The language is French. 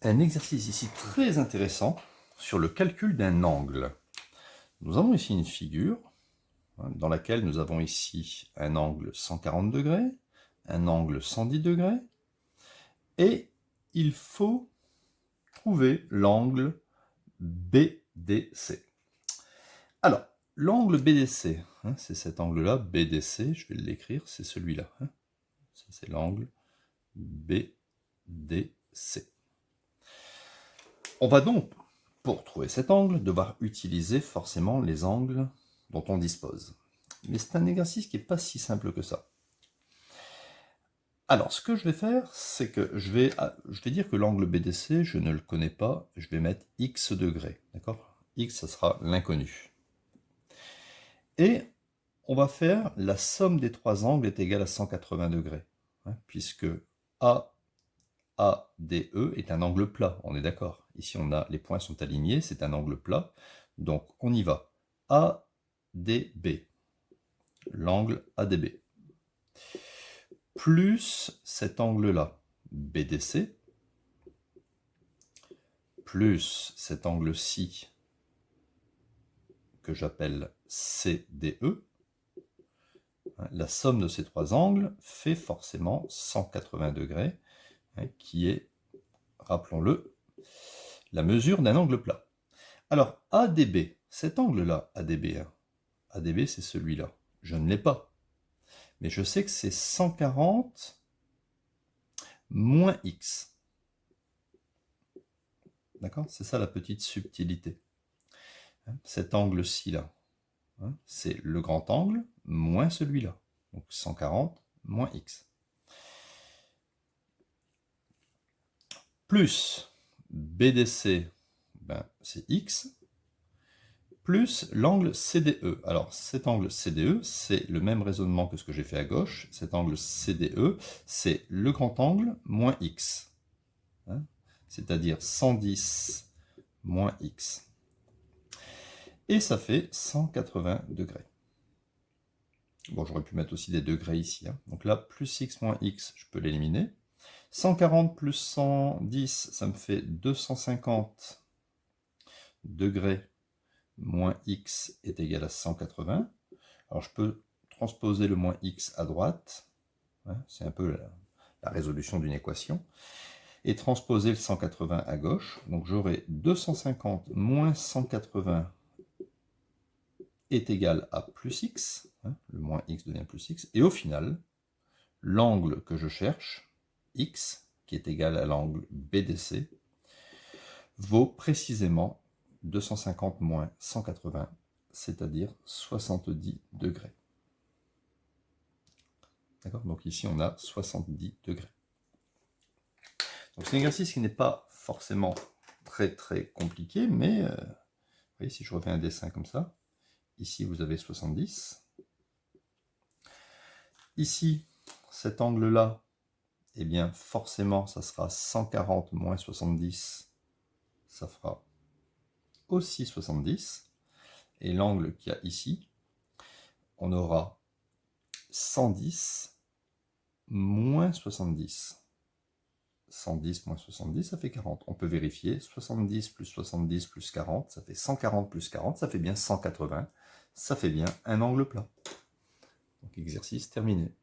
Un exercice ici très intéressant sur le calcul d'un angle. Nous avons ici une figure dans laquelle nous avons ici un angle 140 degrés, un angle 110 degrés, et il faut trouver l'angle BDC. Alors, l'angle BDC, c'est cet angle-là, BDC, je vais l'écrire, c'est celui-là. Ça, c'est l'angle BDC. On va donc, pour trouver cet angle, devoir utiliser forcément les angles dont on dispose. Mais c'est un exercice qui n'est pas si simple que ça. Alors, ce que je vais faire, c'est que je vais dire que l'angle BDC, je ne le connais pas, je vais mettre X degrés, d'accord? X, ça sera l'inconnu. Et on va faire la somme des trois angles est égale à 180 degrés, puisque ADE est un angle plat, on est d'accord. Ici, les points sont alignés, c'est un angle plat. Donc, on y va. ADB, l'angle ADB, plus cet angle-là, BDC, plus cet angle-ci, que j'appelle CDE. La somme de ces trois angles fait forcément 180 degrés, qui est, rappelons-le, la mesure d'un angle plat. Alors, ADB, cet angle-là, ADB, ADB c'est celui-là, je ne l'ai pas. Mais je sais que c'est 140 moins X. D'accord? C'est ça la petite subtilité. Cet angle-ci, là, c'est le grand angle moins celui-là. Donc 140 moins X. Plus BDC, c'est X, plus l'angle CDE. Alors cet angle CDE, c'est le même raisonnement que ce que j'ai fait à gauche. Cet angle CDE, c'est le grand angle moins X. C'est-à-dire 110 moins X. Et ça fait 180 degrés. Bon, j'aurais pu mettre aussi des degrés ici. Donc là, plus X moins X, je peux l'éliminer. 140 plus 110, ça me fait 250 degrés moins X est égal à 180. Alors je peux transposer le moins X à droite. C'est un peu la résolution d'une équation. Et transposer le 180 à gauche. Donc j'aurai 250 moins 180 est égal à plus X. Le moins X devient plus X. Et au final, l'angle que je cherche, X, qui est égal à l'angle BDC, vaut précisément 250 moins 180, c'est-à-dire 70 degrés. D'accord? Donc ici, on a 70 degrés. Donc c'est un exercice qui n'est pas forcément très compliqué, mais vous voyez, si je refais un dessin comme ça, ici vous avez 70. Ici, cet angle-là, eh bien forcément, ça sera 140 moins 70, ça fera aussi 70. Et l'angle qu'il y a ici, on aura 110 moins 70. 110 moins 70, ça fait 40. On peut vérifier. 70 plus 40, ça fait 140 plus 40, ça fait bien 180. Ça fait bien un angle plat. Donc exercice terminé.